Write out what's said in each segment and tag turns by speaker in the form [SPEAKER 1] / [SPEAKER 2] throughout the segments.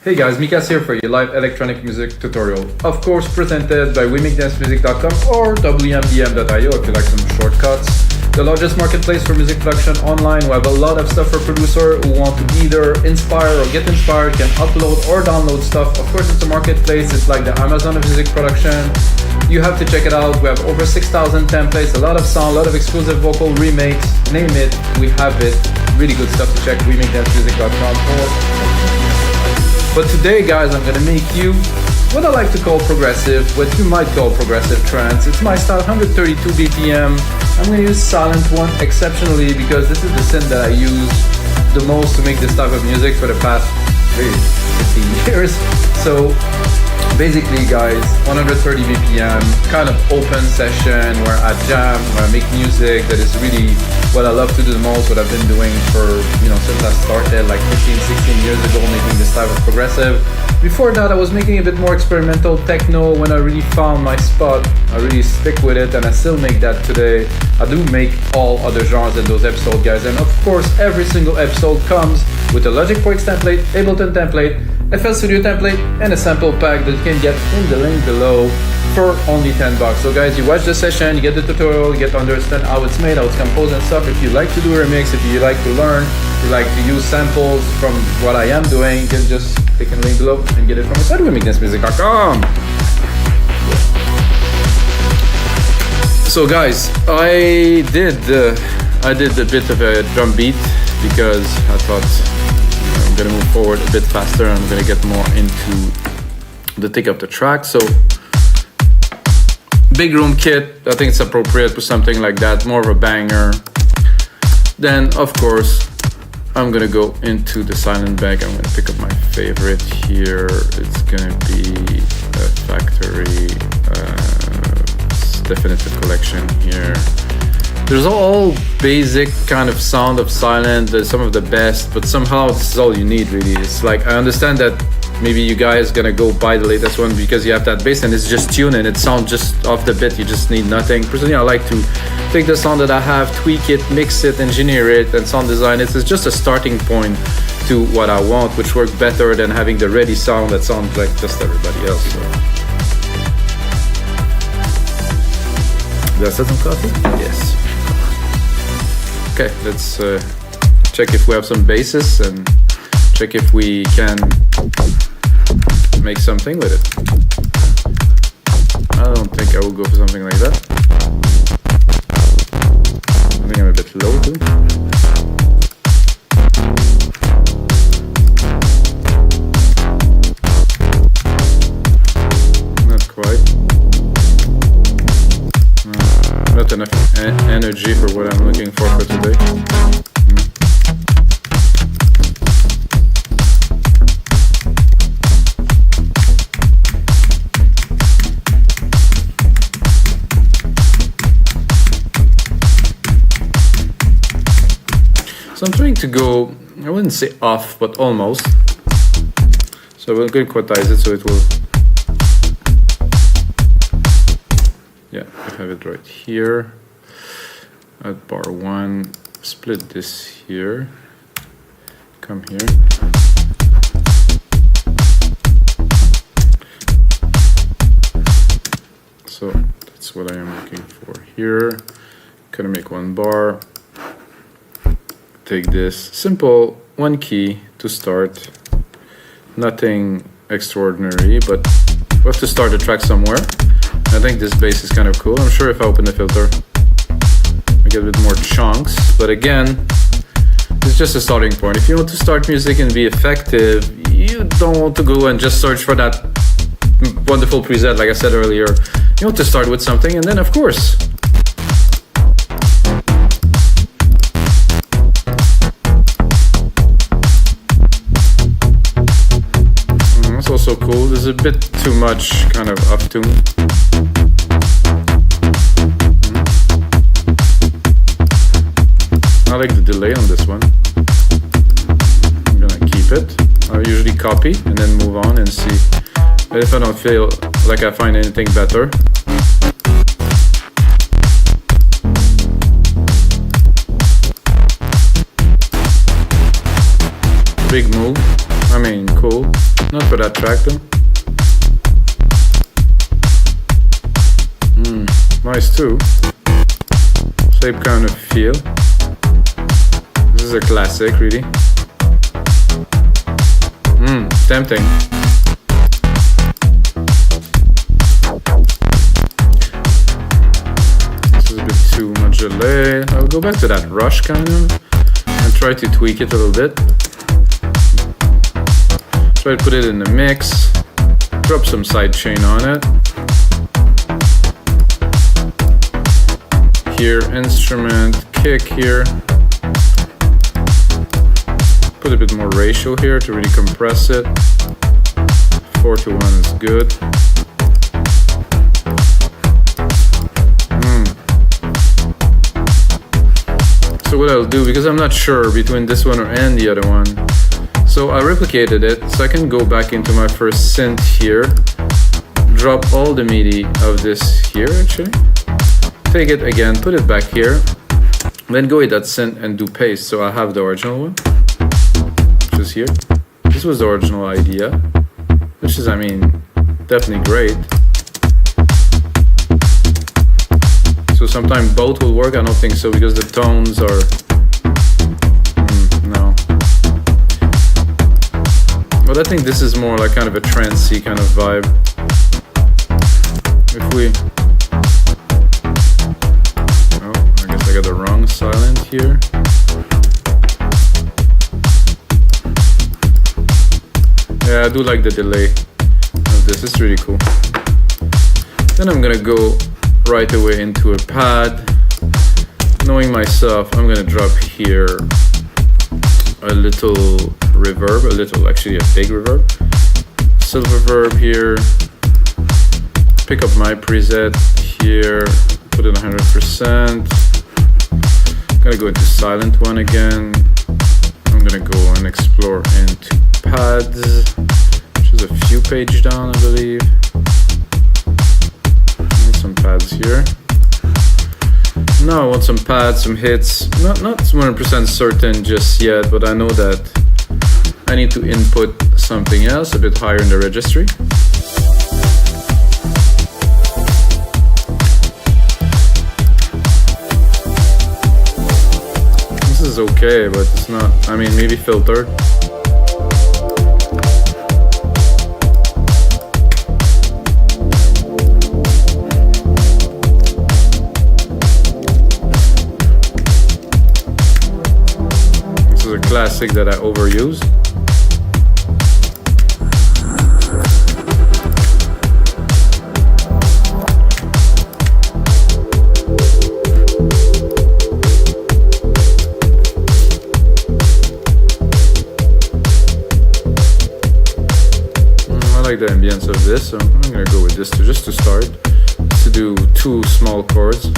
[SPEAKER 1] Hey guys, Mikas here for your live electronic music tutorial. Of course, presented by WeMakeDanceMusic.com or WMDM.io if you like some shortcuts. The largest marketplace for music production online. We have a lot of stuff for producers who want to either inspire or get inspired, can upload or download stuff. Of course, it's a marketplace. It's like the Amazon of music production. You have to check it out. We have over 6,000 templates, a lot of sound, a lot of exclusive vocal remakes. Name it, we have it. Really good stuff to check. WeMakeDanceMusic.com But today, guys, I'm gonna make you what I like to call progressive, what you might call progressive trance. It's my style, 132 BPM. I'm gonna use silent one exceptionally because this is the synth that I use the most to make this type of music for the past 15 years. So basically, guys, 130 BPM, kind of open session where I jam, where I make music. That is really what I love to do the most, what I've been doing for, since I started like 15, 16 years ago, making this type of progressive. Before that, I was making a bit more experimental techno. When I really found my spot, I really stick with it, and I still make that today. I do make all other genres in those episodes, guys. And of course, every single episode comes with a Logic Pro X template, Ableton template, FL Studio template, and a sample pack that you can get in the link below for only $10. So guys, you watch the session, you get the tutorial, you get to understand how it's made, how it's composed and stuff. If you like to do a remix, if you like to learn, if you like to use samples from what I am doing, you can just click on the link below and get it from my site, WeMakeDanceMusic.com. So guys, I did a bit of a drum beat because I thought I'm gonna move forward a bit faster and I'm gonna get more into the thick of the track. So big room kit, I think it's appropriate for something like that, more of a banger. Then of course I'm gonna go into the silent bag. I'm gonna pick up my favorite here. It's gonna be a factory definitive collection here. There's all basic kind of sound of silent. There's some of the best, but somehow this is all you need really. It's like, I understand that maybe you guys gonna go buy the latest one because you have that bass and it's just tuned and it sounds just off the bit. You just need nothing. Personally, I like to take the sound that I have, tweak it, mix it, engineer it, and sound design it. It's just a starting point to what I want, which works better than having the ready sound that sounds like just everybody else. So. Did I set some coffee? Yes. Okay, let's check if we have some basses and check if we can make something with it. I don't think I will go for something like that. I think I'm a bit low too. Not quite. Not enough energy for what I'm looking for today. So I'm trying to go, I wouldn't say off, but almost. So we'll go quantize it so it will. Yeah, I have it right here at bar 1. Split this here. Come here. So that's what I am looking for here. Gonna make one bar. Take this simple one key to start. Nothing extraordinary, but we have to start the track somewhere. I think this bass is kind of cool. I'm sure if I open the filter, I get a bit more chunks. But again, it's just a starting point. If you want to start music and be effective, you don't want to go and just search for that wonderful preset, like I said earlier. You want to start with something, and then of course, that's also cool. There's a bit too much kind of up tune. I like the delay on this one. I'm gonna keep it. I usually copy and then move on and see if I don't feel like I find anything better. Big move. I mean, cool. Not for that track though. Nice too. Same kind of feel. This is a classic, really. Tempting. This is a bit too much delay. I'll go back to that rush kind of and try to tweak it a little bit. Try to put it in the mix. Drop some sidechain on it. Here, instrument, kick here. Put a bit more ratio here to really compress it. 4:1 is good. So what I'll do, because I'm not sure between this one and the other one, so I replicated it so I can go back into my first synth here, drop all the MIDI of this here actually, take it again, put it back here, then go with that synth and do paste. So I have the original one, which is here. This was the original idea, which is, I mean, definitely great. So sometimes both will work. I don't think so, because the tones are no. But I think this is more like kind of a trancey kind of vibe. If we, oh, I guess I got the wrong silent here. Yeah, I do like the delay of this. It's really cool. Then I'm gonna go right away into a pad. Knowing myself, I'm gonna drop here a little reverb, actually a big reverb. Silver reverb here. Pick up my preset here, put it 100%. Gonna go into silent one again. I'm gonna go and explore into pads, which is a few pages down, I believe. Some pads here. Now I want some pads, some hits. Not 100% certain just yet, but I know that I need to input something else a bit higher in the registry. This is okay, but it's not, I mean, maybe filtered. Classic that I overuse. I like the ambience of this, so I'm gonna go with this just to start. To do 2 small chords.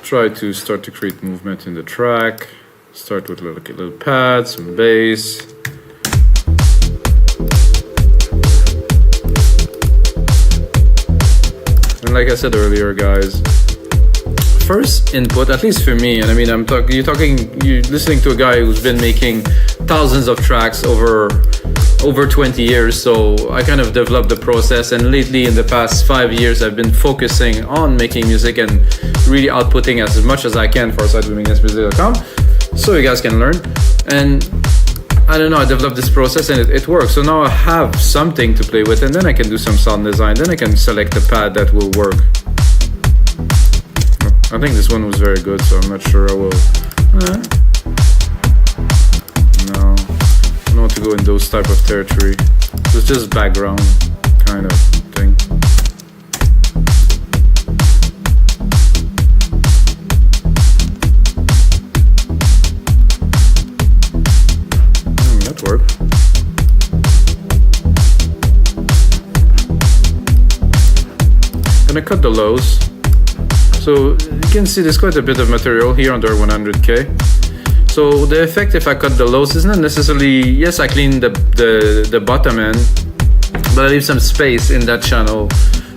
[SPEAKER 1] Try to start to create movement in the track. Start with little pads, some bass. And like I said earlier, guys, first input, at least for me, and I mean, you're listening to a guy who's been making thousands of tracks over 20 years, so I kind of developed the process, and lately in the past 5 years I've been focusing on making music and really outputting as much as I can for siteboomingmusic.com, so you guys can learn. And I don't know, I developed this process and it works. So now I have something to play with, and then I can do some sound design, then I can select the pad that will work. I think this one was very good, so I'm not sure I will. No, I don't want to go in those type of territory. It's just background kind of thing. That worked. Gonna cut the lows. So you can see there's quite a bit of material here under 100K. So the effect, if I cut the lows, is not necessarily, yes, I clean the bottom end, but I leave some space in that channel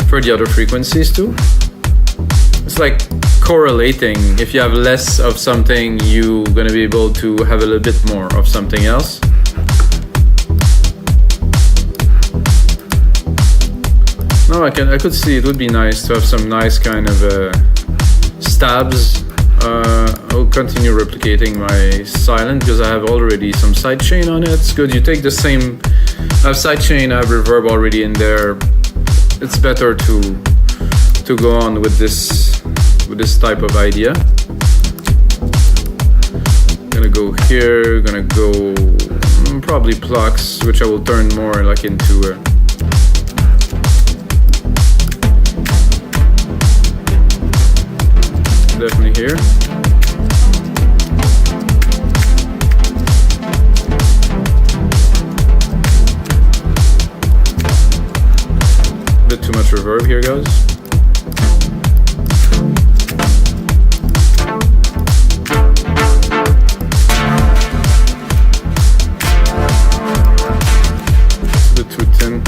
[SPEAKER 1] for the other frequencies too. It's like correlating. If you have less of something, you're gonna be able to have a little bit more of something else. No, I could see it would be nice to have some nice kind of stabs. I'll continue replicating my silent because I have already some sidechain on it. It's good. You take the same. I have sidechain, I have reverb already in there. It's better to go on with this type of idea. Gonna go here. Gonna go probably Plucks, which I will turn more like into. Definitely here. Bit too much reverb here, guys. It's a bit too thin.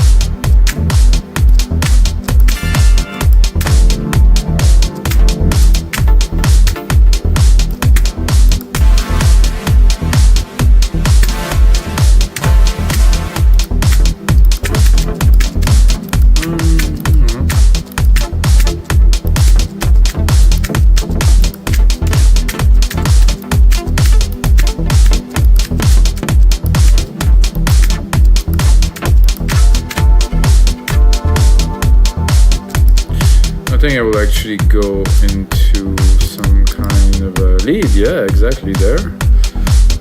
[SPEAKER 1] I think I will actually go into some kind of a lead. Yeah, exactly there.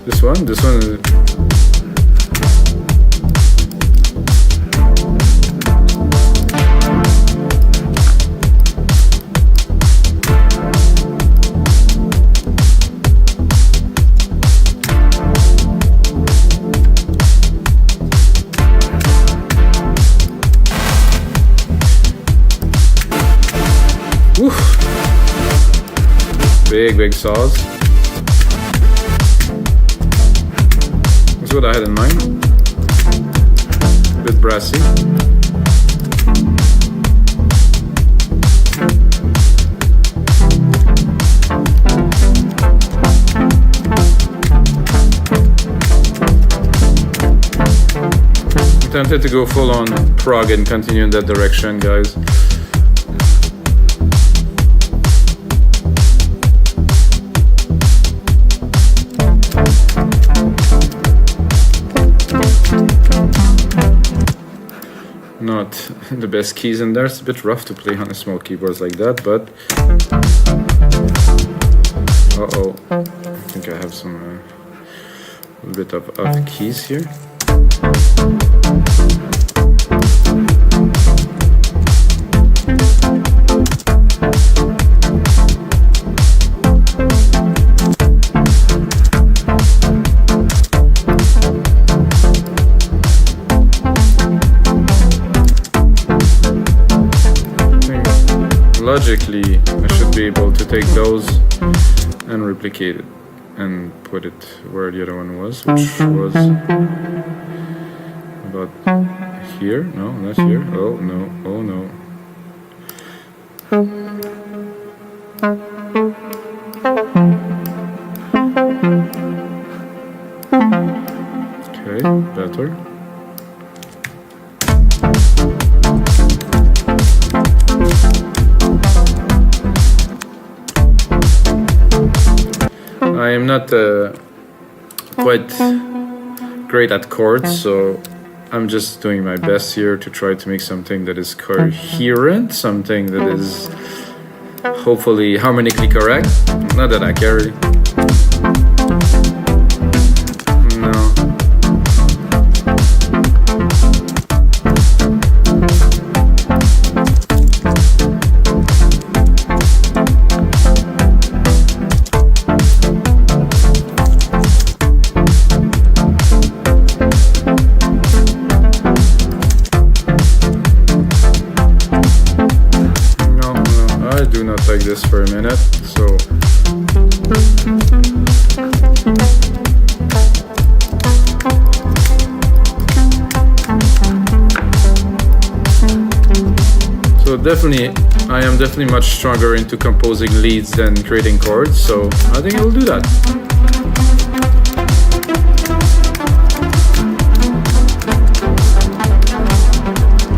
[SPEAKER 1] This one. Big saws. That's what I had in mind. A bit brassy. I'm tempted to go full on prog and continue in that direction, guys. Not the best keys in there. It's a bit rough to play on a small keyboards like that, but I think I have some a bit of off keys here. Logically, I should be able to take those and replicate it and put it where the other one was, which was about here. No, not here. Oh no, oh no. Okay, better. I am not quite great at chords, so I'm just doing my best here to try to make something that is coherent, something that is hopefully harmonically correct. Not that I care really. Like this for a minute, so definitely I am definitely much stronger into composing leads than creating chords, so I think I will do that.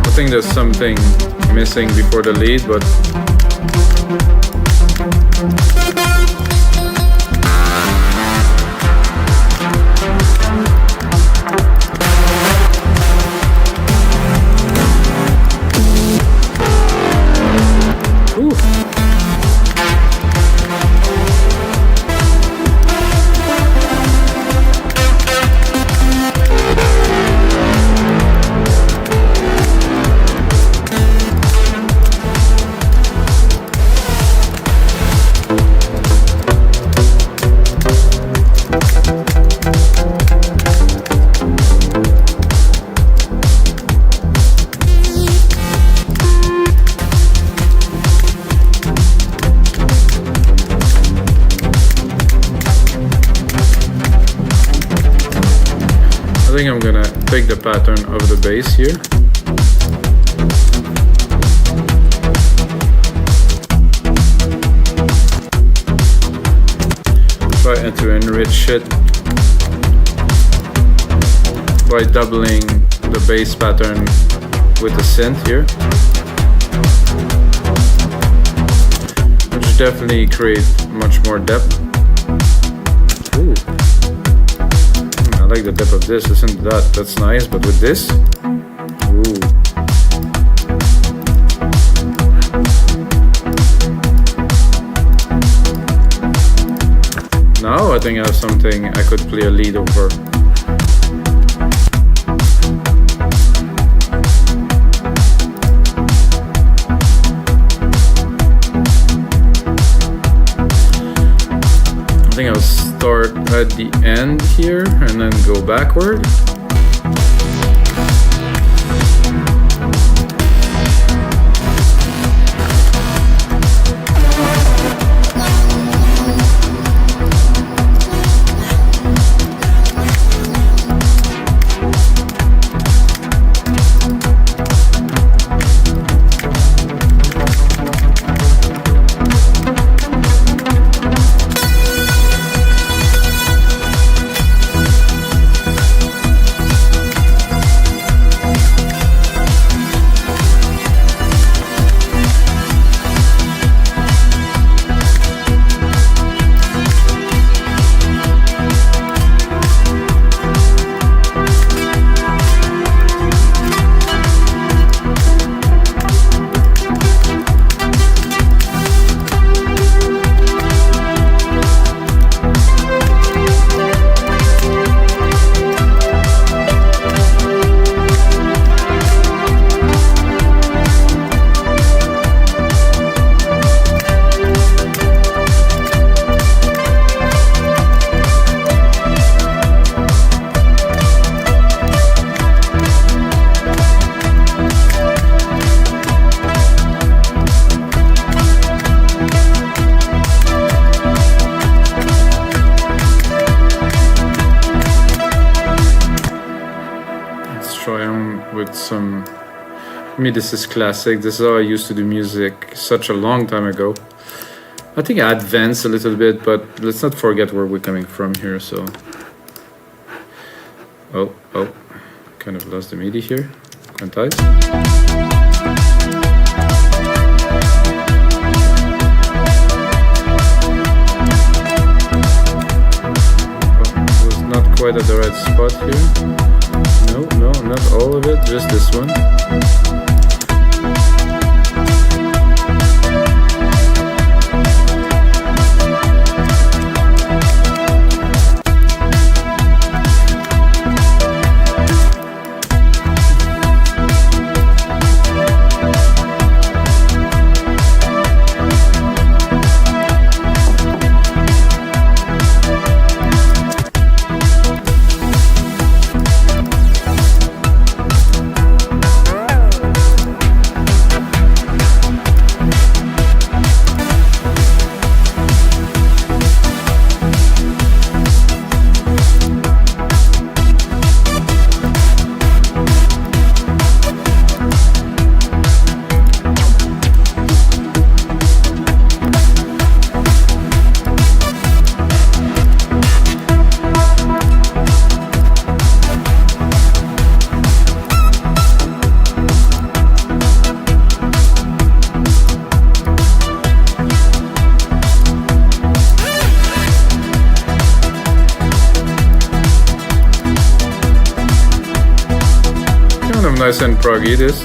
[SPEAKER 1] I think there's something missing before the lead, but I think I'm gonna take the pattern of the bass here. Try to enrich it by doubling the bass pattern with the synth here, which definitely creates much more depth. Ooh. I like the depth of this. Listen to that. That's nice. But with this, ooh. Now I think I have something I could play a lead over. I think I'll start at the end here and then go backward. For me, this is classic. This is how I used to do music such a long time ago. I think I advanced a little bit, but let's not forget where we're coming from here. So, oh, kind of lost the MIDI here. Quantize. Was not quite at the right spot here. No, not all of it, just this one. nice and proggy, this.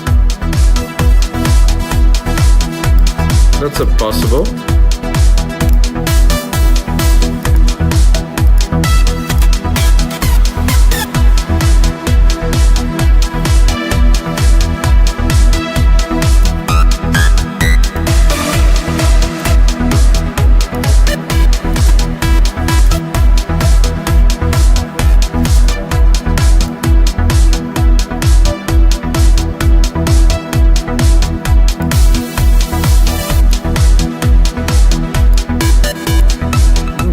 [SPEAKER 1] That's a possible.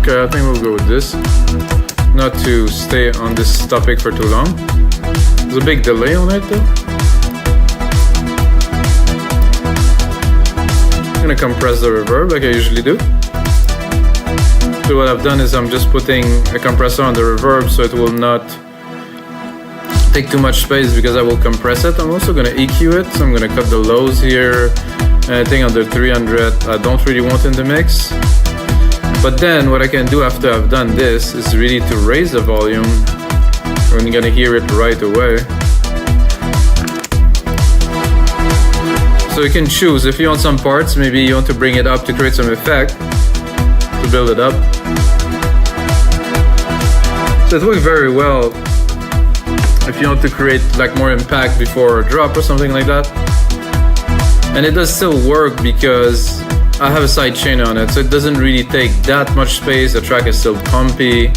[SPEAKER 1] Okay, I think we'll go with this. Not to stay on this topic for too long. There's a big delay on it though. I'm gonna compress the reverb like I usually do. So what I've done is I'm just putting a compressor on the reverb so it will not take too much space because I will compress it. I'm also gonna EQ it, so I'm gonna cut the lows here. Anything under 300 I don't really want in the mix. But then what I can do after I've done this is really to raise the volume. We're gonna hear it right away. So you can choose, if you want some parts, maybe you want to bring it up to create some effect, to build it up. So it works very well if you want to create like more impact before a drop or something like that. And it does still work because I have a side chain on it, so it doesn't really take that much space. The track is still pumpy.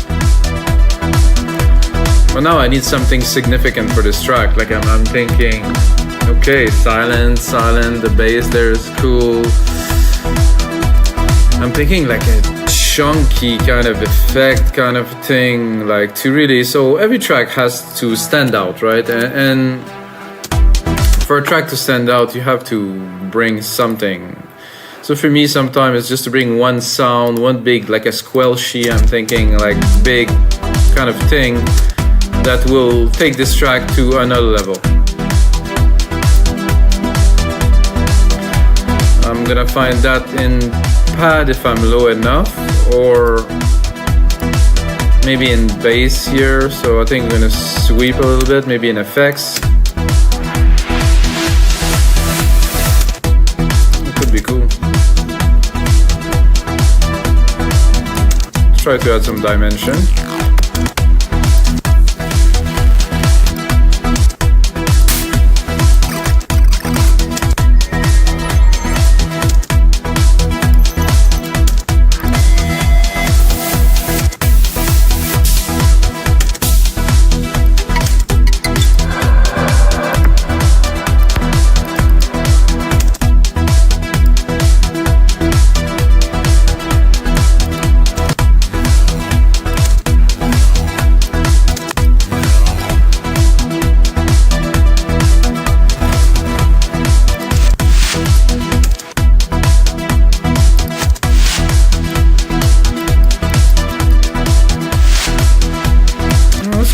[SPEAKER 1] But now I need something significant for this track. Like I'm thinking, okay, silent, the bass there is cool. I'm thinking like a chunky kind of effect kind of thing, like to really, so every track has to stand out, right? And for a track to stand out, you have to bring something. So for me, sometimes it's just to bring one sound, one big, like a squelchy, I'm thinking like big kind of thing that will take this track to another level. I'm gonna find that in pad if I'm low enough, or maybe in bass here. So I think I'm gonna sweep a little bit, maybe in effects. It could be cool. Try to add some dimension.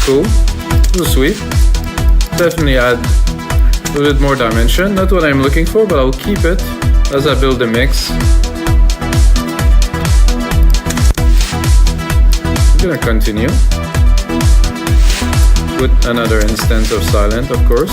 [SPEAKER 1] Cool. This is sweet. Definitely add a little bit more dimension. Not what I'm looking for, but I'll keep it as I build the mix. I'm gonna continue with another instance of silent, of course.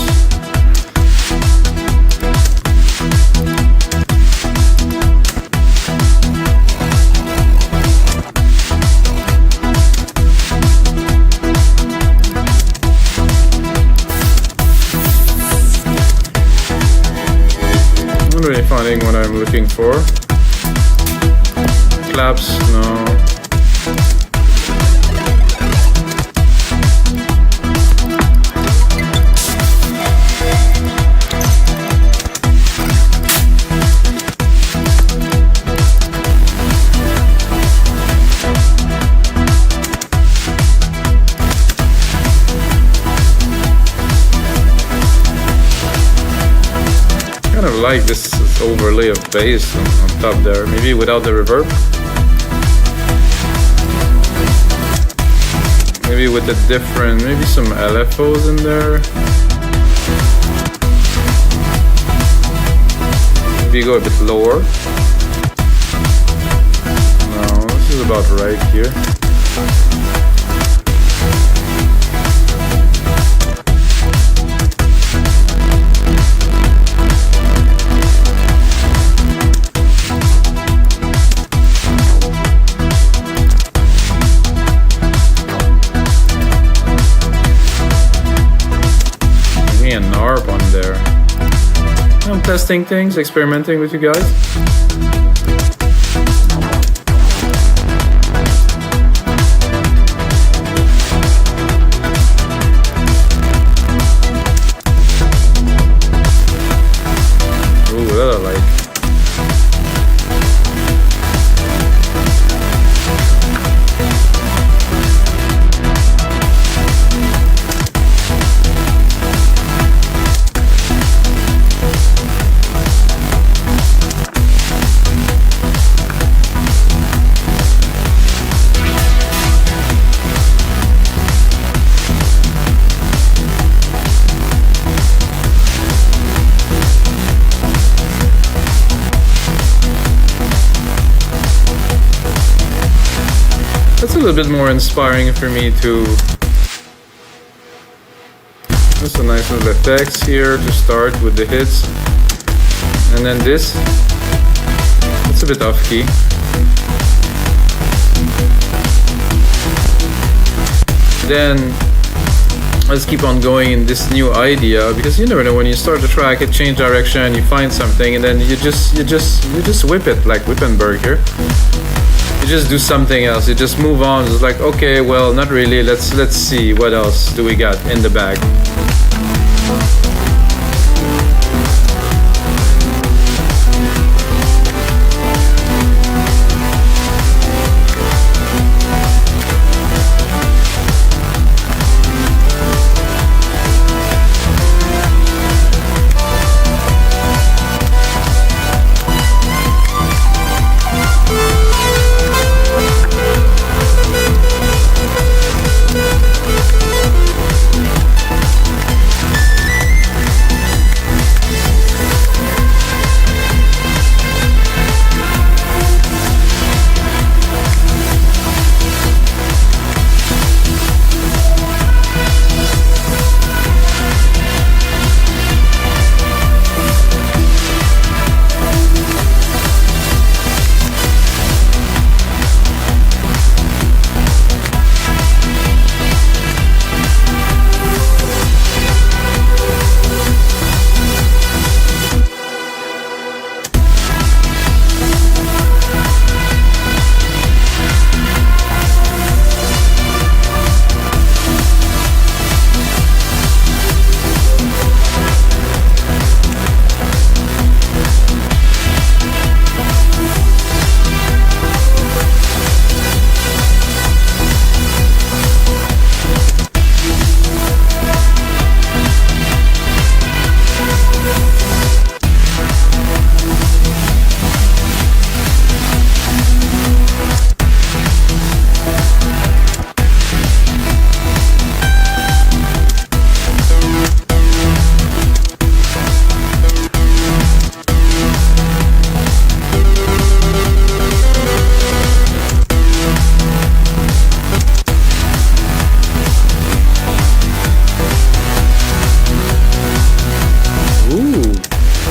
[SPEAKER 1] Really finding what I'm looking for. Claps, no. Kind of like this overlay of bass on top there, maybe without the reverb. Maybe with a different, maybe some LFOs in there. Maybe go a bit lower. No, this is about right here. testing things, experimenting with you guys. That's a little bit more inspiring for me to... There's some nice little effects here to start with the hits. And then this, it's a bit off key. Then let's keep on going in this new idea, because you never know, when you start a track, it change direction, you find something, and then you just whip it like Wippenberg here. You just do something else. You just move on. It's like, okay, well, not really. Let's see what else do we got in the bag.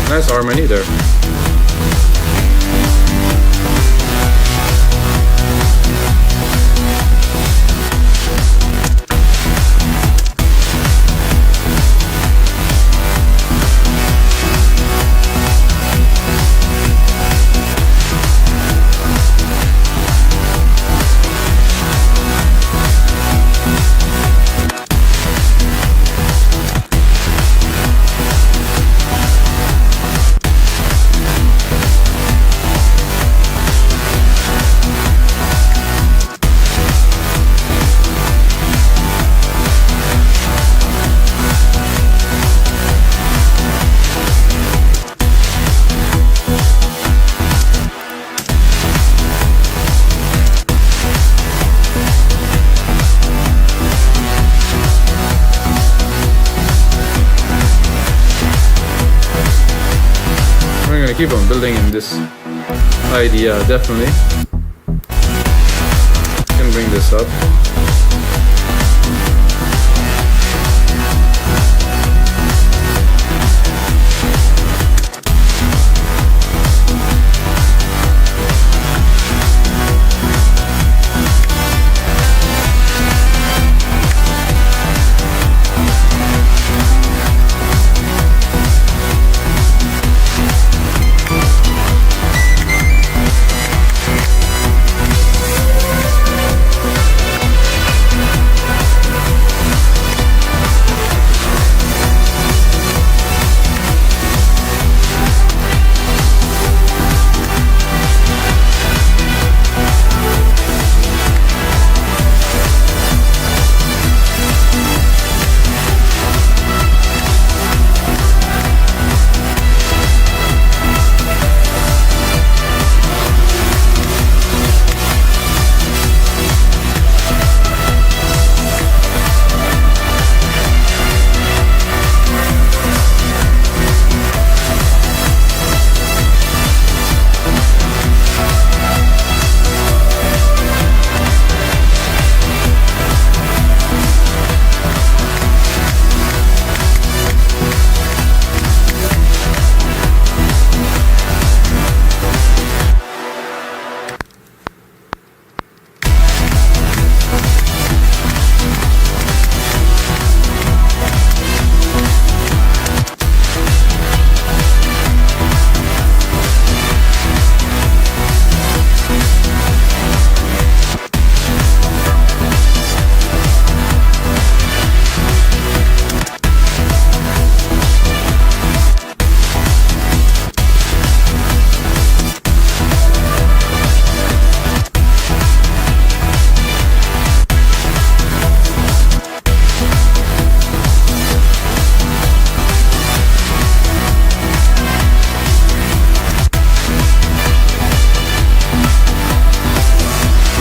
[SPEAKER 1] Nice harmony there. Keep on building in this idea, definitely. Can bring this up.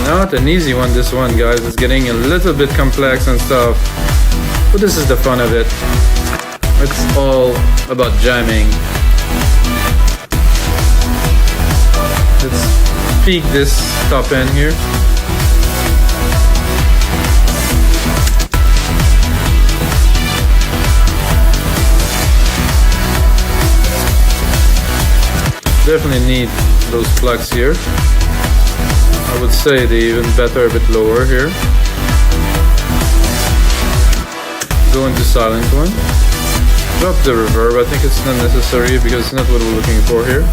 [SPEAKER 1] Not an easy one, this one, guys. It's getting a little bit complex and stuff. But this is the fun of it. It's all about jamming. Let's peek this top end here. Definitely need those plucks here. I would say they even better a bit lower here. Go into silent one. Drop the reverb. I think it's not necessary because it's not what we're looking for here.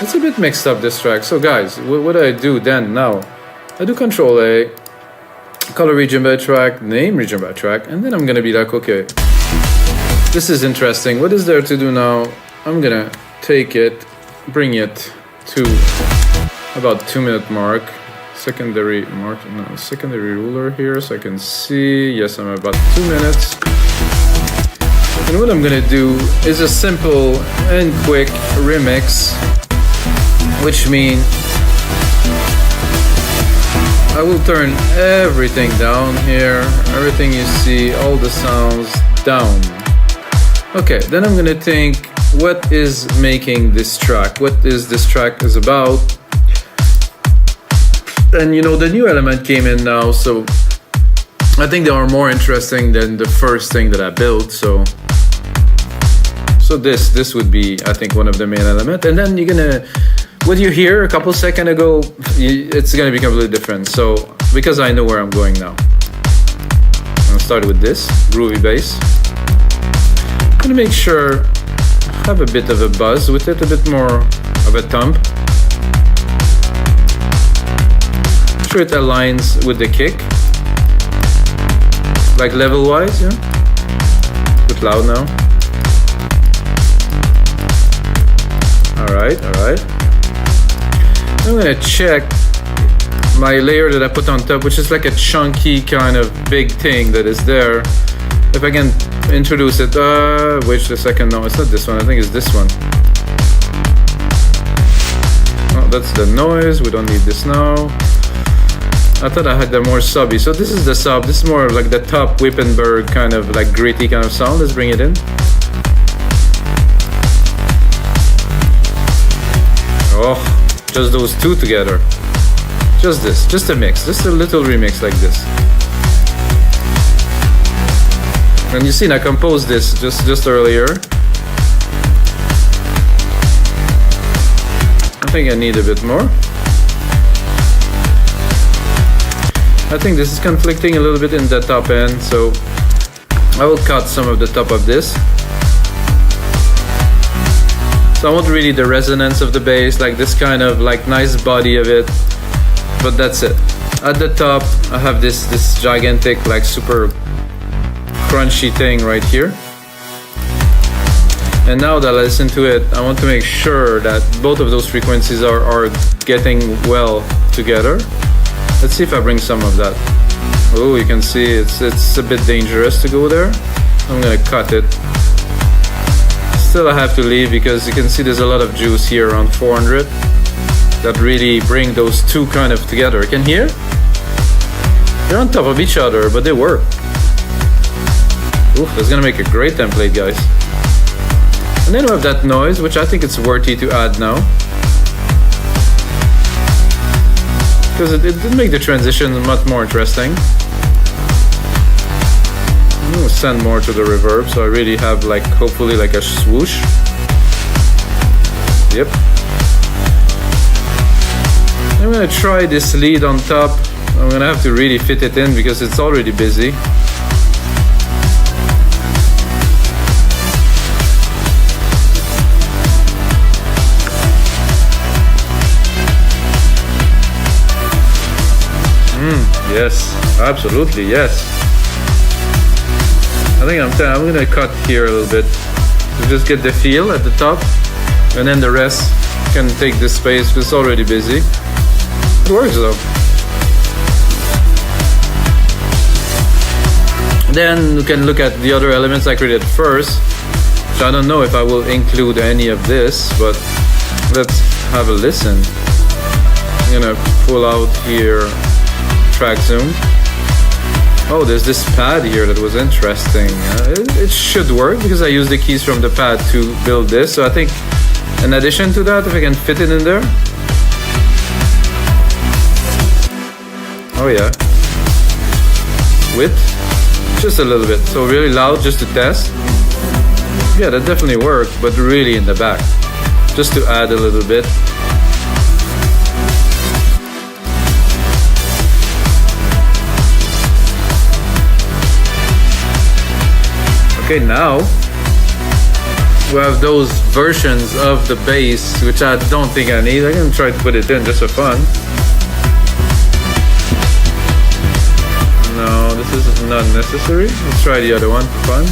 [SPEAKER 1] It's a bit mixed up, this track. So guys, what do I do then now? I do Control A, color region by track, name region by track, and then I'm gonna be like, okay, this is interesting. What is there to do now? I'm gonna take it, bring it to about 2-minute mark. Secondary ruler here, so I can see. Yes, I'm about 2 minutes. And what I'm gonna do is a simple and quick remix, which means I will turn everything down here, everything you see, all the sounds down. Okay, then I'm gonna think, what is making this track? What is this track is about? And you know, the new element came in now, so I think they are more interesting than the first thing that I built. So this would be, I think, one of the main elements. And then you're gonna, what you hear a couple seconds ago, it's gonna be completely different. So because I know where I'm going now, I'll start with this groovy bass. I'm gonna make sure I have a bit of a buzz with it, a bit more of a thump. Sure it aligns with the kick, like level wise, yeah. Put loud now. All right. I'm gonna check my layer that I put on top, which is like a chunky kind of big thing that is there. If I can introduce it, wait a second, no, it's not this one, I think it's this one. Oh, that's the noise, we don't need this now. I thought I had the more subby, so this is the sub, this is more like the top Wippenberg kind of like gritty kind of sound. Let's bring it in. Oh, just those two together. Just this, just a mix, just a little remix like this. And you see, I composed this just earlier. I think I need a bit more. I think this is conflicting a little bit in the top end, so I will cut some of the top of this. So I want really the resonance of the bass, like this kind of like nice body of it, but that's it. At the top, I have this gigantic, like super crunchy thing right here. And now that I listen to it, I want to make sure that both of those frequencies are getting well together. Let's see if I bring some of that. Oh, you can see it's a bit dangerous to go there. I'm gonna cut it. Still I have to leave because you can see there's a lot of juice here around 400 that really bring those two kind of together. You can hear? They're on top of each other, but they work. Ooh, that's gonna make a great template, guys. And then we have that noise, which I think it's worthy to add now, because it did make the transition much more interesting. I'm gonna send more to the reverb, so I really have like hopefully like a swoosh. Yep. I'm gonna try this lead on top. I'm gonna have to really fit it in because it's already busy. Yes, absolutely, yes. I think I'm gonna cut here a little bit to just get the feel at the top, and then the rest can take this space because it's already busy. It works though. Then we can look at the other elements I created first. So I don't know if I will include any of this, but let's have a listen. I'm gonna pull out here track zoom. Oh, there's this pad here that was interesting. It should work because I used the keys from the pad to build this. So I think in addition to that, if I can fit it in there. Oh yeah. Width, just a little bit. So really loud just to test. Yeah, that definitely worked, but really in the back. Just to add a little bit. Okay, now we have those versions of the bass, which I don't think I need. I'm gonna try to put it in just for fun. No, this is not necessary. Let's try the other one for fun.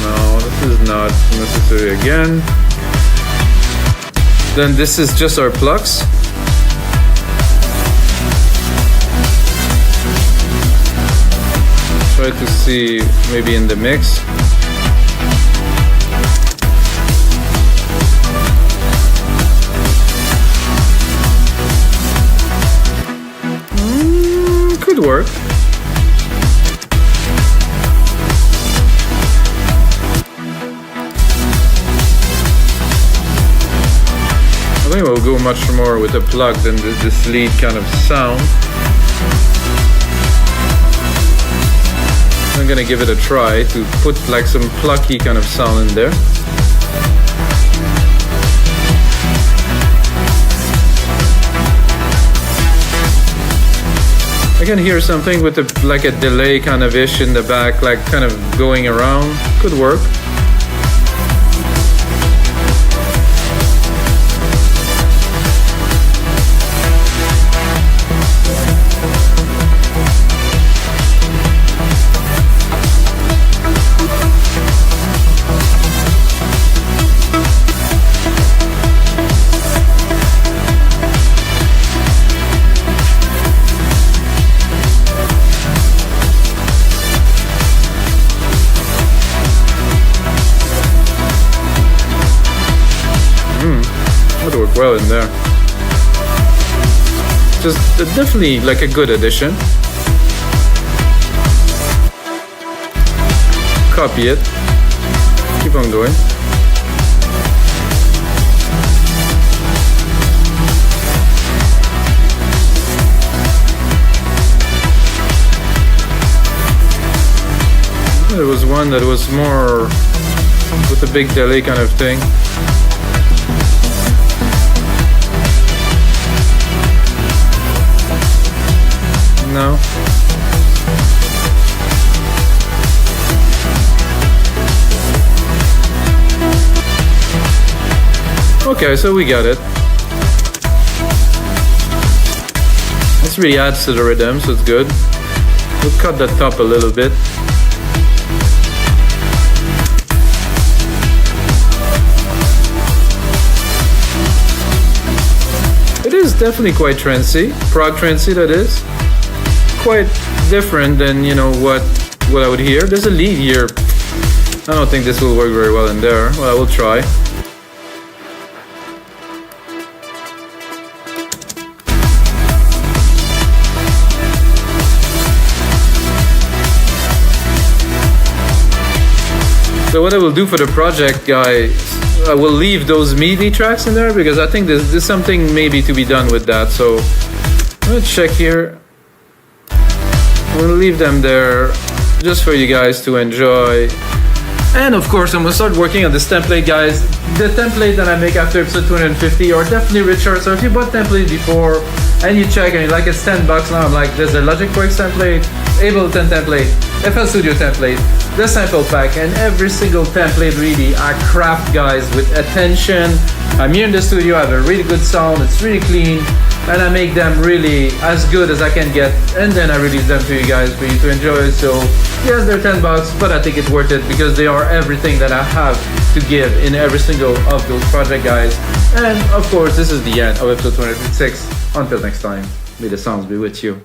[SPEAKER 1] No, this is not necessary again. Then this is just our Plucks. Try to see maybe in the mix. Could work. I think we'll go much more with a plug than this lead kind of sound. I'm gonna give it a try to put like some plucky kind of sound in there. I can hear something with like a delay kind of ish in the back, like kind of going around. Could work. Would work well in there. Just definitely like a good addition. Copy it. Keep on going. There was one that was more with a big delay kind of thing. No. Okay, so we got it. This really adds to the rhythm, so it's good. We'll cut that top a little bit. It is definitely quite trancey, prog trancey that is. Quite different than, you know, what I would hear. There's a lead here. I don't think this will work very well in there. Well, I will try. So what I will do for the project, guys, I will leave those MIDI tracks in there because I think there's something maybe to be done with that. So I'm gonna check here. I'm gonna leave them there just for you guys to enjoy. And of course, I'm gonna start working on this template, guys. The template that I make after episode 250 are definitely richer. So if you bought template before and you check and you like it's $10 now, I'm like, there's a Logic Works template, Ableton template, FL Studio template, the sample pack, and every single template really I craft, guys, with attention. I'm here in the studio, I have a really good sound, it's really clean. and I make them really as good as I can get, and then I release them to you guys for you to enjoy. So yes, they're $10, but I think it's worth it because they are everything that I have to give in every single of those projects, guys. And of course, this is the end of episode 256. Until next time, may the sounds be with you.